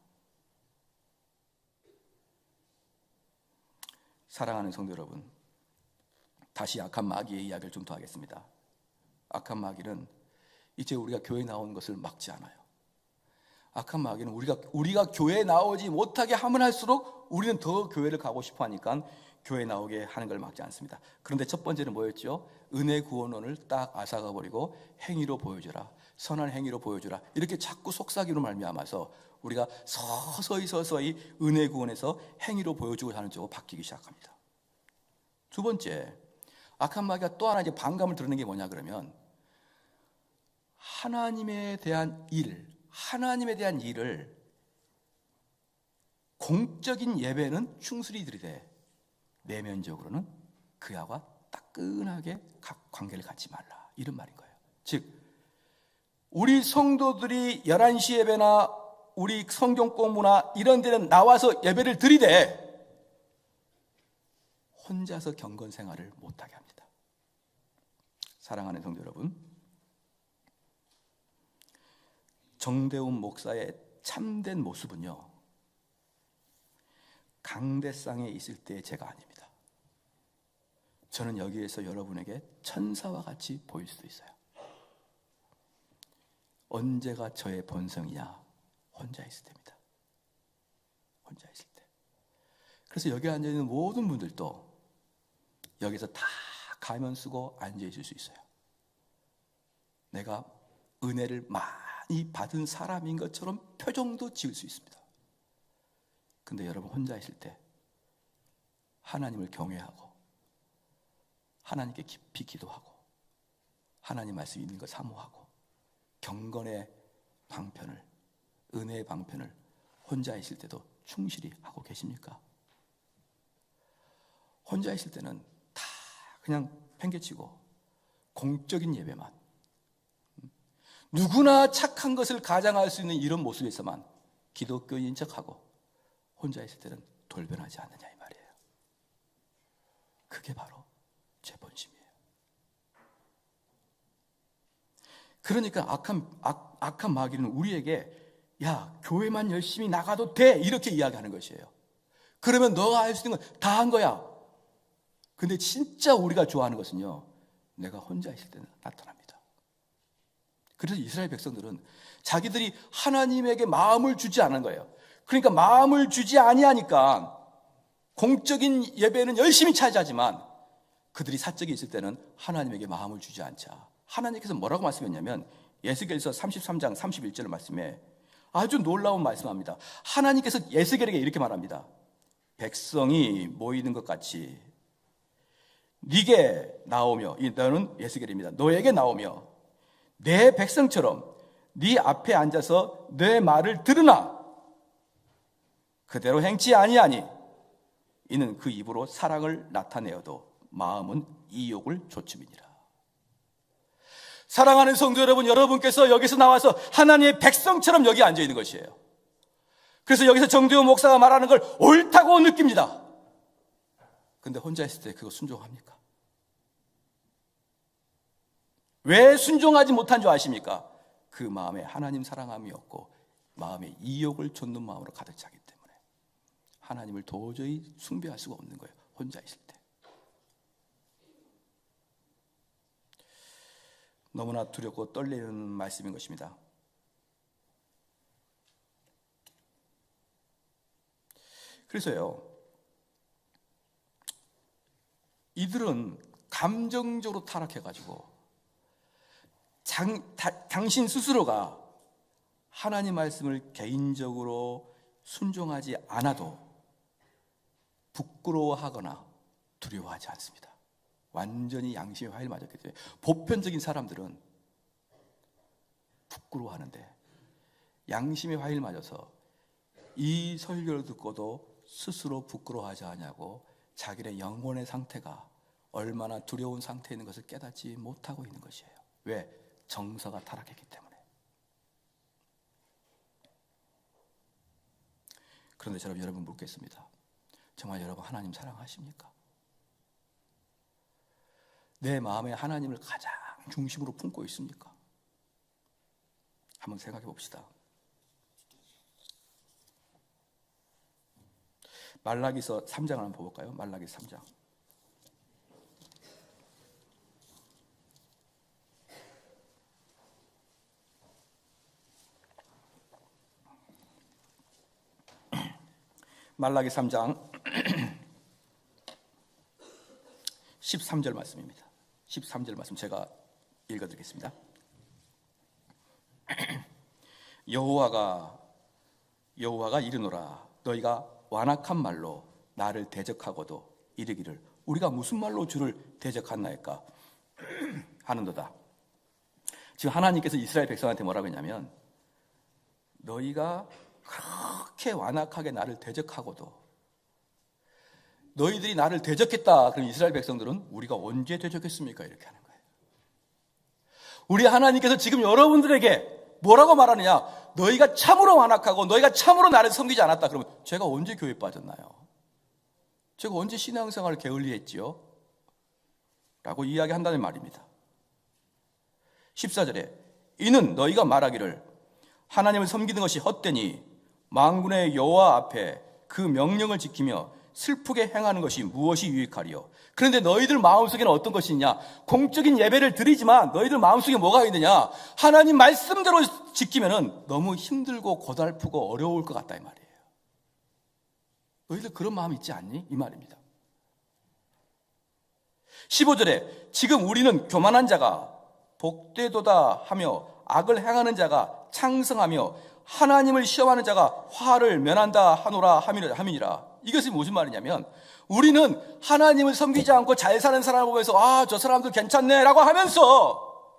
사랑하는 성도 여러분, 다시 악한 마귀의 이야기를 좀 더 하겠습니다. 악한 마귀는 이제 우리가 교회에 나오는 것을 막지 않아요. 악한 마귀는 우리가 교회에 나오지 못하게 하면 할수록 우리는 더 교회를 가고 싶어 하니까 교회에 나오게 하는 걸 막지 않습니다. 그런데 첫 번째는 뭐였죠? 은혜 구원론을 딱 앗아가 버리고 행위로 보여주라, 선한 행위로 보여주라, 이렇게 자꾸 속삭이로 말미암아서 우리가 서서히 은혜 구원에서 행위로 보여주고 하는 쪽으로 바뀌기 시작합니다. 두 번째, 악한 마귀가 또 하나 이제 반감을 드러내는 게 뭐냐 그러면 하나님에 대한 일을 공적인 예배는 충실히 드리되 내면적으로는 그와 따끈하게 관계를 갖지 말라, 이런 말인 거예요. 즉 우리 성도들이 11시 예배나 우리 성경 공부나 이런 데는 나와서 예배를 드리되 혼자서 경건 생활을 못하게 합니다. 사랑하는 성도 여러분, 정대훈 목사의 참된 모습은요, 강대상에 있을 때의 제가 아닙니다. 저는 여기에서 여러분에게 천사와 같이 보일 수도 있어요. 언제가 저의 본성이냐? 혼자 있을 때입니다. 혼자 있을 때. 그래서 여기 앉아있는 모든 분들도 여기서 다 가면 쓰고 앉아있을 수 있어요. 내가 은혜를 많이 받은 사람인 것처럼 표정도 지을 수 있습니다. 근데 여러분 혼자 있을 때 하나님을 경외하고 하나님께 깊이 기도하고 하나님 말씀 있는 거 사모하고 경건의 방편을, 은혜의 방편을 혼자 있을 때도 충실히 하고 계십니까? 혼자 있을 때는 다 그냥 팽개치고 공적인 예배만, 누구나 착한 것을 가장할 수 있는 이런 모습에서만 기독교인 척하고 혼자 있을 때는 돌변하지 않느냐 이 말이에요. 그게 바로 제 본심이에요. 그러니까 악한 마귀는 우리에게 야, 교회만 열심히 나가도 돼, 이렇게 이야기하는 것이에요. 그러면 너가 할 수 있는 건 다 한 거야. 근데 진짜 우리가 좋아하는 것은요, 내가 혼자 있을 때는 나타납니다. 그래서 이스라엘 백성들은 자기들이 하나님에게 마음을 주지 않은 거예요. 그러니까 마음을 주지 아니하니까 공적인 예배는 열심히 차지하지만 그들이 사적이 있을 때는 하나님에게 마음을 주지 않자. 하나님께서 뭐라고 말씀했냐면 에스겔서 33장 31절 말씀에 아주 놀라운 말씀합니다. 하나님께서 에스겔에게 이렇게 말합니다. 백성이 모이는 것 같이 네게 나오며, 너는 에스겔입니다. 너에게 나오며 내 백성처럼 네 앞에 앉아서 내 말을 들으나 그대로 행치 아니하니 이는 그 입으로 사랑을 나타내어도 마음은 이욕을 조춤이니라. 사랑하는 성도 여러분, 여러분께서 여기서 나와서 하나님의 백성처럼 여기 앉아 있는 것이에요. 그래서 여기서 정대훈 목사가 말하는 걸 옳다고 느낍니다. 근데 혼자 있을 때 그거 순종합니까? 왜 순종하지 못한 줄 아십니까? 그 마음에 하나님 사랑함이 없고 마음에 이욕을 좇는 마음으로 가득 차기 때문에 하나님을 도저히 숭배할 수가 없는 거예요. 혼자 있을 때. 너무나 두렵고 떨리는 말씀인 것입니다. 그래서요, 이들은 감정적으로 타락해가지고 당신 스스로가 하나님 말씀을 개인적으로 순종하지 않아도 부끄러워하거나 두려워하지 않습니다. 완전히 양심의 화를 맞았기 때문에 보편적인 사람들은 부끄러워하는데, 양심의 화를 맞아서 이 설교를 듣고도 스스로 부끄러워하지 않냐고 자기의 영혼의 상태가 얼마나 두려운 상태에 있는 것을 깨닫지 못하고 있는 것이에요. 왜? 정서가 타락했기 때문에. 그런데 저는 여러분 묻겠습니다. 정말 여러분 하나님 사랑하십니까? 내 마음에 하나님을 가장 중심으로 품고 있습니까? 한번 생각해 봅시다. 말라기서 3장을 한번 볼까요? 말라기서 3장. 말라기 3장 13절 말씀입니다. 13절 말씀 제가 읽어드리겠습니다. 여호와가 이르노라, 너희가 완악한 말로 나를 대적하고도 이르기를 우리가 무슨 말로 주를 대적하나이까 하는도다. 지금 하나님께서 이스라엘 백성한테 뭐라고 했냐면, 너희가 그렇게 완악하게 나를 대적하고도, 너희들이 나를 대적했다. 그럼 이스라엘 백성들은 우리가 언제 대적했습니까? 이렇게 하는 거예요. 우리 하나님께서 지금 여러분들에게 뭐라고 말하느냐? 너희가 참으로 완악하고 너희가 참으로 나를 섬기지 않았다. 그러면 제가 언제 교회에 빠졌나요? 제가 언제 신앙생활을 게을리했지요? 라고 이야기한다는 말입니다. 14절에 이는 너희가 말하기를 하나님을 섬기는 것이 헛되니 만군의 여호와 앞에 그 명령을 지키며 슬프게 행하는 것이 무엇이 유익하리요? 그런데 너희들 마음속에는 어떤 것이 있냐? 공적인 예배를 드리지만 너희들 마음속에 뭐가 있느냐? 하나님 말씀대로 지키면은 너무 힘들고 고달프고 어려울 것 같다 이 말이에요. 너희들 그런 마음 있지 않니? 이 말입니다. 15절에 지금 우리는 교만한 자가 복되도다 하며 악을 행하는 자가 창성하며 하나님을 시험하는 자가 화를 면한다 하노라 함이니라. 이것이 무슨 말이냐면, 우리는 하나님을 섬기지 않고 잘 사는 사람을 보면서 저 사람들 괜찮네 라고 하면서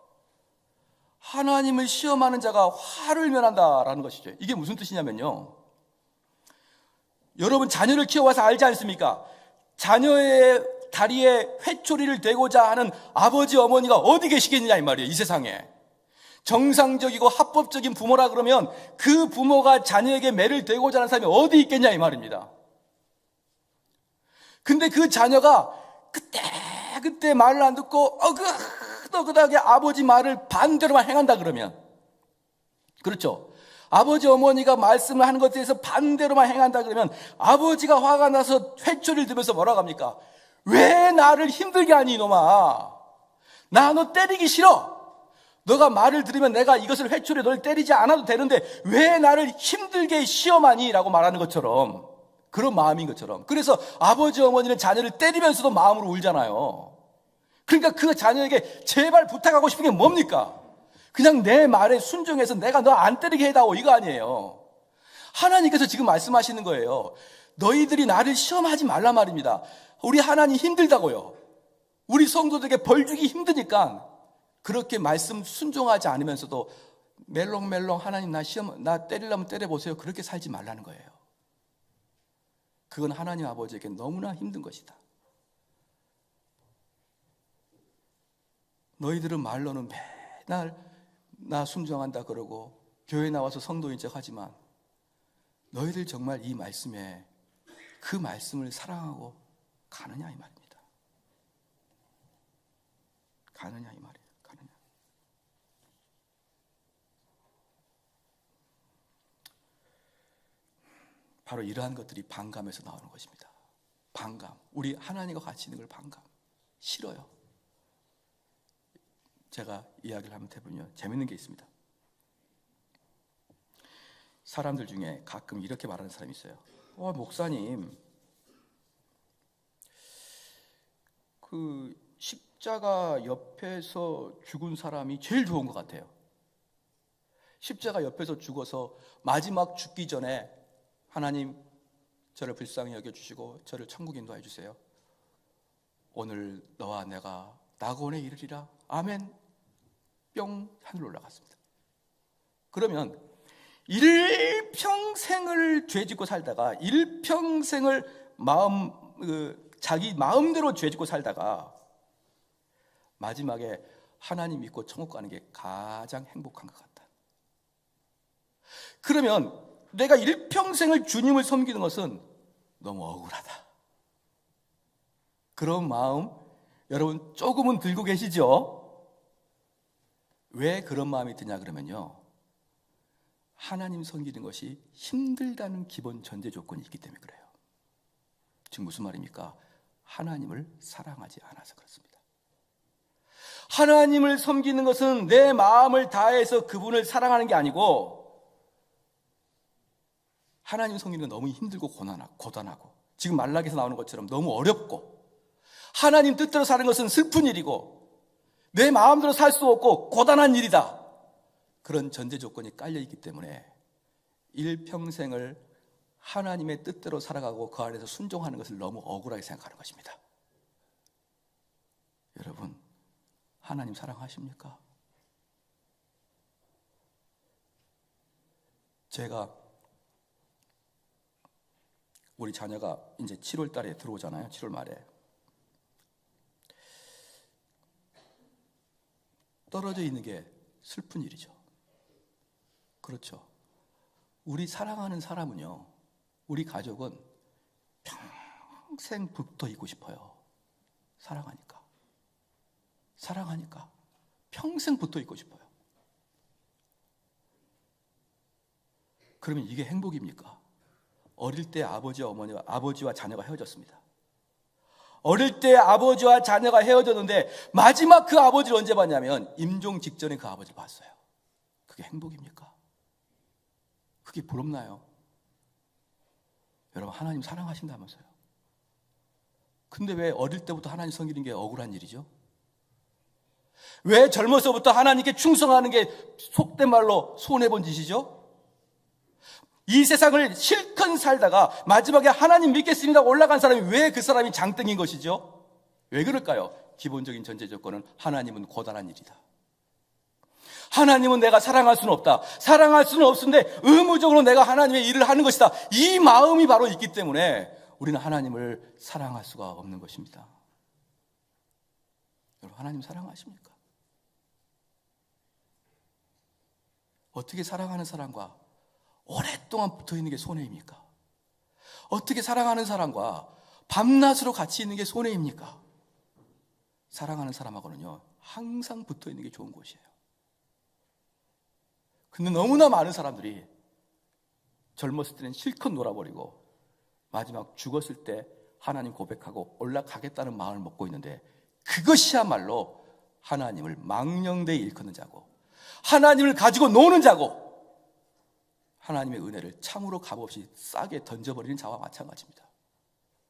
하나님을 시험하는 자가 화를 면한다라는 것이죠. 이게 무슨 뜻이냐면요, 여러분 자녀를 키워와서 알지 않습니까? 자녀의 다리에 회초리를 대고자 하는 아버지 어머니가 어디 계시겠느냐 이 말이에요. 이 세상에 정상적이고 합법적인 부모라 그러면 그 부모가 자녀에게 매를 대고자 하는 사람이 어디 있겠냐 이 말입니다. 근데 그 자녀가 그때 말을 안 듣고 어그덕하게 아버지 말을 반대로만 행한다 그러면, 그렇죠? 아버지 어머니가 말씀을 하는 것에 대해서 반대로만 행한다 그러면 아버지가 화가 나서 회초리를 들면서 뭐라고 합니까? 왜 나를 힘들게 하니 이놈아, 나 너 때리기 싫어. 너가 말을 들으면 내가 이것을 회초리에 널 때리지 않아도 되는데 왜 나를 힘들게 시험하니? 라고 말하는 것처럼, 그런 마음인 것처럼. 그래서 아버지 어머니는 자녀를 때리면서도 마음으로 울잖아요. 그러니까 그 자녀에게 제발 부탁하고 싶은 게 뭡니까? 그냥 내 말에 순종해서 내가 너 안 때리게 해다오, 이거 아니에요. 하나님께서 지금 말씀하시는 거예요. 너희들이 나를 시험하지 말란 말입니다. 우리 하나님 힘들다고요. 우리 성도들에게 벌 주기 힘드니까 그렇게 말씀 순종하지 않으면서도 멜롱멜롱 하나님 나 때리려면 때려보세요, 그렇게 살지 말라는 거예요. 그건 하나님 아버지에게 너무나 힘든 것이다. 너희들은 말로는 맨날 나 순종한다 그러고 교회 나와서 성도인 척 하지만 너희들 정말 이 말씀에 그 말씀을 사랑하고 가느냐 이 말입니다. 가느냐 이 말이에요. 가느냐. 바로 이러한 것들이 반감에서 나오는 것입니다. 반감. 우리 하나님과 같이 있는 걸 반감. 싫어요. 제가 이야기를 한번 해보면 재밌는 게 있습니다. 사람들 중에 가끔 이렇게 말하는 사람이 있어요. 목사님, 그 십자가 옆에서 죽은 사람이 제일 좋은 것 같아요. 십자가 옆에서 죽어서 마지막 죽기 전에 하나님 저를 불쌍히 여겨주시고 저를 천국에 인도해 주세요. 오늘 너와 내가 낙원에 이르리라. 아멘. 뿅 하늘로 올라갔습니다. 그러면 일평생을 죄짓고 살다가 일평생을 자기 마음대로 죄짓고 살다가 마지막에 하나님 믿고 천국 가는 게 가장 행복한 것 같다. 그러면 내가 일평생을 주님을 섬기는 것은 너무 억울하다. 그런 마음 여러분 조금은 들고 계시죠? 왜 그런 마음이 드냐 그러면요, 하나님 섬기는 것이 힘들다는 기본 전제 조건이 있기 때문에 그래요. 지금 무슨 말입니까? 하나님을 사랑하지 않아서 그렇습니다. 하나님을 섬기는 것은 내 마음을 다해서 그분을 사랑하는 게 아니고, 하나님 섬기는 건 너무 힘들고 고단하고 지금 말락에서 나오는 것처럼 너무 어렵고, 하나님 뜻대로 사는 것은 슬픈 일이고 내 마음대로 살 수 없고 고단한 일이다. 그런 전제 조건이 깔려있기 때문에 일평생을 하나님의 뜻대로 살아가고 그 안에서 순종하는 것을 너무 억울하게 생각하는 것입니다. 여러분, 하나님 사랑하십니까? 제가 우리 자녀가 이제 7월 달에 들어오잖아요. 7월 말에. 떨어져 있는 게 슬픈 일이죠. 그렇죠. 우리 사랑하는 사람은요, 우리 가족은 평생 붙어 있고 싶어요. 사랑하니까 평생 붙어 있고 싶어요. 그러면 이게 행복입니까? 어릴 때 아버지와 자녀가 헤어졌습니다. 어릴 때 아버지와 자녀가 헤어졌는데 마지막 그 아버지를 언제 봤냐면 임종 직전에 그 아버지를 봤어요. 그게 행복입니까? 그게 부럽나요? 여러분, 하나님 사랑하신다면서요. 근데 왜 어릴 때부터 하나님 섬기는 게 억울한 일이죠? 왜 젊어서부터 하나님께 충성하는 게 속된 말로 손해본 짓이죠? 이 세상을 실컷 살다가 마지막에 하나님 믿겠습니다 올라간 사람이 왜 그 사람이 장땡인 것이죠? 왜 그럴까요? 기본적인 전제 조건은 하나님은 고단한 일이다. 하나님은 내가 사랑할 수는 없다. 사랑할 수는 없는데 의무적으로 내가 하나님의 일을 하는 것이다. 이 마음이 바로 있기 때문에 우리는 하나님을 사랑할 수가 없는 것입니다. 여러분, 하나님 사랑하십니까? 어떻게 사랑하는 사람과 오랫동안 붙어있는 게 손해입니까? 어떻게 사랑하는 사람과 밤낮으로 같이 있는 게 손해입니까? 사랑하는 사람하고는요, 항상 붙어있는 게 좋은 곳이에요. 근데 너무나 많은 사람들이 젊었을 때는 실컷 놀아버리고 마지막 죽었을 때 하나님 고백하고 올라가겠다는 마음을 먹고 있는데, 그것이야말로 하나님을 망령되이 일컫는 자고 하나님을 가지고 노는 자고 하나님의 은혜를 참으로 값없이 싸게 던져버리는 자와 마찬가지입니다.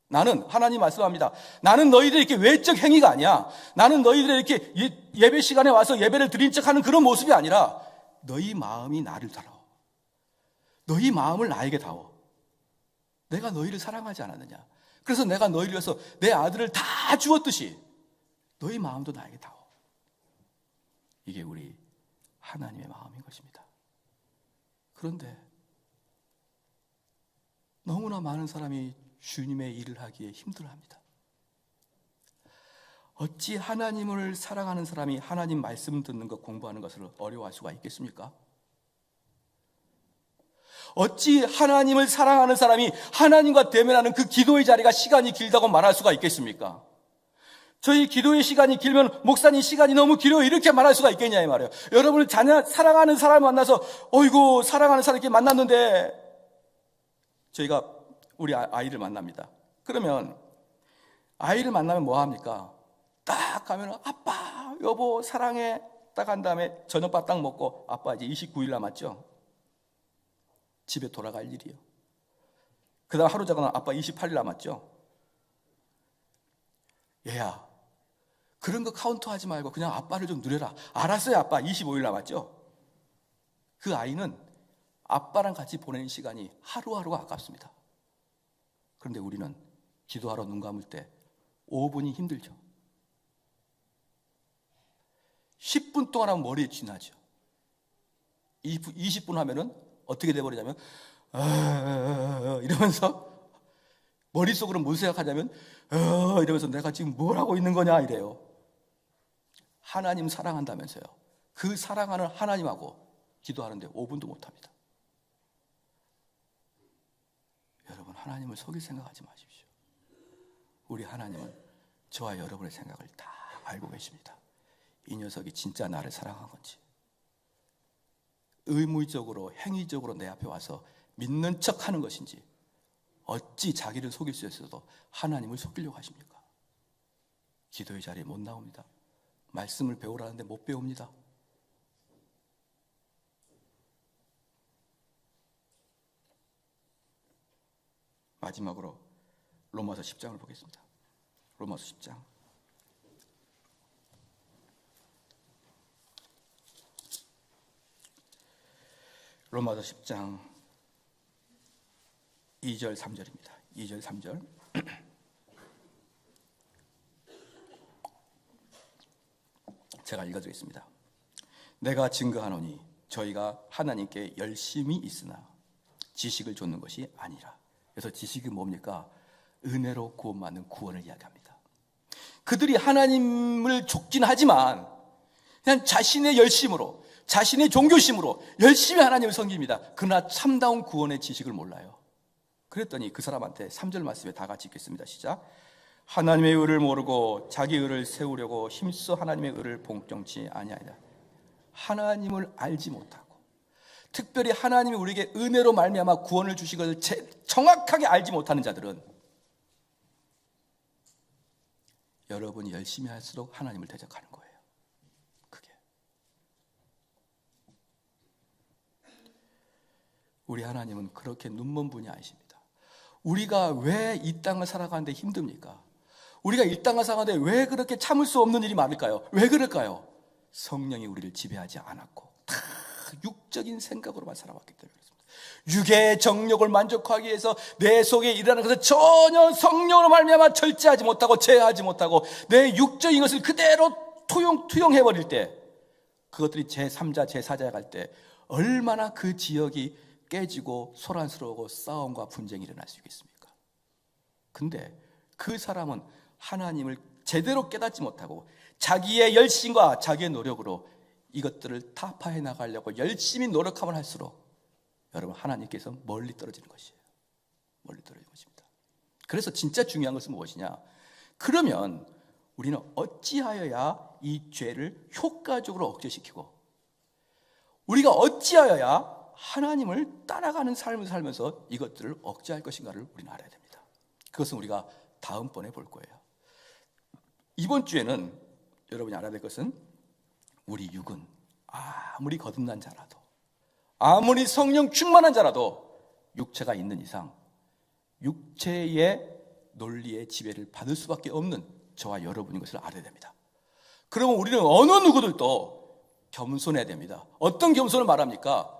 나는, 하나님 말씀합니다. 나는 너희들의 이렇게 외적 행위가 아니야. 나는 너희들의 이렇게 예배 시간에 와서 예배를 드린 척하는 그런 모습이 아니라 너희 마음이 나를 다뤄. 너희 마음을 나에게 다워. 내가 너희를 사랑하지 않았느냐. 그래서 내가 너희를 위해서 내 아들을 다 주었듯이 너희 마음도 나에게 다워. 이게 우리 하나님의 마음인 것입니다. 그런데 너무나 많은 사람이 주님의 일을 하기에 힘들어합니다. 어찌 하나님을 사랑하는 사람이 하나님 말씀 듣는 것, 공부하는 것을 어려워할 수가 있겠습니까? 어찌 하나님을 사랑하는 사람이 하나님과 대면하는 그 기도의 자리가 시간이 길다고 말할 수가 있겠습니까? 저희 기도의 시간이 길면 목사님 시간이 너무 길어요, 이렇게 말할 수가 있겠냐 이 말이에요. 여러분을 사랑하는 사람을 만나서 어이구 사랑하는 사람 이렇게 만났는데, 저희가 우리 아이를 만납니다. 그러면 아이를 만나면 뭐 합니까? 딱 가면 아빠, 여보, 사랑해. 딱 한 다음에 저녁밥 딱 먹고 아빠 이제 29일 남았죠? 집에 돌아갈 일이요. 그 다음 하루 자고 아빠 28일 남았죠? 얘야, 그런 거 카운트하지 말고 그냥 아빠를 좀 누려라. 알았어요, 아빠 25일 남았죠? 그 아이는 아빠랑 같이 보내는 시간이 하루하루가 아깝습니다. 그런데 우리는 기도하러 눈 감을 때 5분이 힘들죠. 10분 동안 하면 머리에 쥐나죠. 20분 하면은 어떻게 돼버리냐면 이러면서 머릿속으로 뭔 생각하냐면 이러면서 내가 지금 뭘 하고 있는 거냐 이래요. 하나님 사랑한다면서요. 그 사랑하는 하나님하고 기도하는데 5분도 못합니다. 여러분, 하나님을 속일 생각하지 마십시오. 우리 하나님은 저와 여러분의 생각을 다 알고 계십니다. 이 녀석이 진짜 나를 사랑한 건지, 의무적으로 행위적으로 내 앞에 와서 믿는 척 하는 것인지, 어찌 자기를 속일 수 있어도 하나님을 속이려고 하십니까? 기도의 자리에 못 나옵니다. 말씀을 배우라는데 못 배웁니다. 마지막으로 로마서 10장을 보겠습니다. 로마서 10장. 로마서 10장 2절 3절입니다. 2절 3절. 제가 읽어드리겠습니다. 내가 증거하노니 저희가 하나님께 열심히 있으나 지식을 좇는 것이 아니라. 그래서 지식이 뭡니까? 은혜로 구원받는 구원을 이야기합니다. 그들이 하나님을 좇긴 하지만 그냥 자신의 열심으로, 자신의 종교심으로 열심히 하나님을 섬깁니다. 그러나 참다운 구원의 지식을 몰라요. 그랬더니 그 사람한테 3절 말씀에 다 같이 읽겠습니다. 시작. 하나님의 의를 모르고 자기 의를 세우려고 힘써 하나님의 의를 봉정치 아니하리라. 하나님을 알지 못하고, 특별히 하나님이 우리에게 은혜로 말미암아 구원을 주신 것을 정확하게 알지 못하는 자들은 여러분이 열심히 할수록 하나님을 대적하는 거예요. 그게 우리 하나님은 그렇게 눈먼 분이 아니십니다. 우리가 왜 이 땅을 살아가는데 힘듭니까? 우리가 이 땅을 살아가는데 왜 그렇게 참을 수 없는 일이 많을까요? 왜 그럴까요? 성령이 우리를 지배하지 않았고 다 육적인 생각으로만 살아왔기 때문에 그렇습니다. 육의 정욕을 만족하기 위해서 내 속에 일어나는 것을 전혀 성령으로 말미암아 절제하지 못하고 제어하지 못하고 내 육적인 것을 그대로 투영해버릴 때, 그것들이 제3자 제4자에 갈 때 얼마나 그 지역이 깨지고 소란스러우고 싸움과 분쟁이 일어날 수 있겠습니까? 근데 그 사람은 하나님을 제대로 깨닫지 못하고 자기의 열심과 자기의 노력으로 이것들을 타파해 나가려고 열심히 노력하면 할수록 여러분, 하나님께서 멀리 떨어지는 것이에요. 멀리 떨어지는 것입니다. 그래서 진짜 중요한 것은 무엇이냐? 그러면 우리는 어찌하여야 이 죄를 효과적으로 억제시키고, 우리가 어찌하여야 하나님을 따라가는 삶을 살면서 이것들을 억제할 것인가를 우리는 알아야 됩니다. 그것은 우리가 다음번에 볼 거예요. 이번 주에는 여러분이 알아야 될 것은, 우리 육은 아무리 거듭난 자라도, 아무리 성령 충만한 자라도 육체가 있는 이상 육체의 논리의 지배를 받을 수밖에 없는 저와 여러분인 것을 알아야 됩니다. 그러면 우리는 어느 누구들도 겸손해야 됩니다. 어떤 겸손을 말합니까?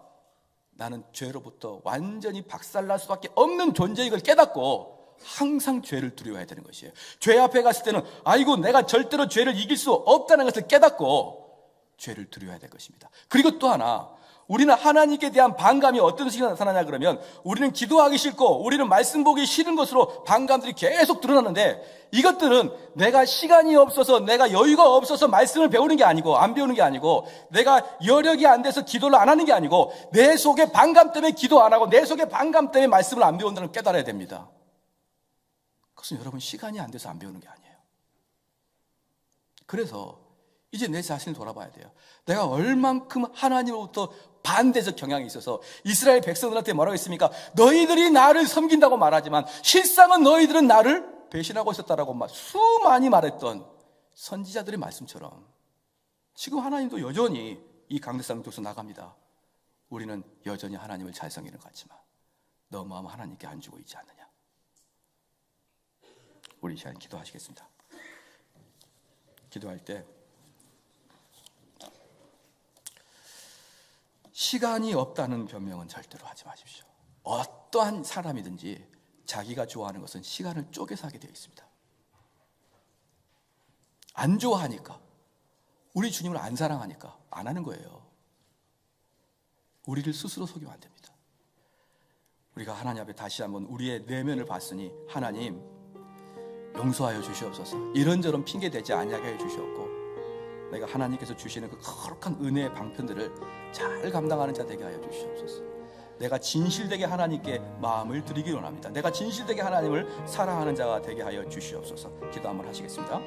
나는 죄로부터 완전히 박살날 수밖에 없는 존재인 걸 깨닫고 항상 죄를 두려워해야 되는 것이에요. 죄 앞에 갔을 때는 아이고 내가 절대로 죄를 이길 수 없다는 것을 깨닫고 죄를 두려워해야 될 것입니다. 그리고 또 하나, 우리는 하나님께 대한 반감이 어떤 식으로 나타나냐 그러면, 우리는 기도하기 싫고 우리는 말씀 보기 싫은 것으로 반감들이 계속 드러나는데, 이것들은 내가 시간이 없어서, 내가 여유가 없어서 말씀을 배우는 게 아니고, 안 배우는 게 아니고, 내가 여력이 안 돼서 기도를 안 하는 게 아니고, 내 속에 반감 때문에 기도 안 하고 내 속에 반감 때문에 말씀을 안 배운다는 걸 깨달아야 됩니다. 그것은 여러분 시간이 안 돼서 안 배우는 게 아니에요. 그래서 이제 내 자신을 돌아봐야 돼요. 내가 얼만큼 하나님으로부터 반대적 경향이 있어서, 이스라엘 백성들한테 뭐라고 했습니까? 너희들이 나를 섬긴다고 말하지만 실상은 너희들은 나를 배신하고 있었다라고 수많이 말했던 선지자들의 말씀처럼 지금 하나님도 여전히 이 강대상 쪽에서 나갑니다. 우리는 여전히 하나님을 잘 섬기는 것 같지만 너 마음 하나님께 안 주고 있지 않느냐. 우리 이 시간 기도하시겠습니다. 기도할 때 시간이 없다는 변명은 절대로 하지 마십시오. 어떠한 사람이든지 자기가 좋아하는 것은 시간을 쪼개서 하게 되어 있습니다. 안 좋아하니까, 우리 주님을 안 사랑하니까 안 하는 거예요. 우리를 스스로 속이면 안 됩니다. 우리가 하나님 앞에 다시 한번 우리의 내면을 봤으니 하나님 용서하여 주시옵소서. 이런저런 핑계 대지 아니하게 해 주시옵고 내가 하나님께서 주시는 그 거룩한 은혜의 방편들을 잘 감당하는 자 되게 하여 주시옵소서. 내가 진실되게 하나님께 마음을 드리기 원합니다. 내가 진실되게 하나님을 사랑하는 자가 되게 하여 주시옵소서. 기도 한번 하시겠습니다.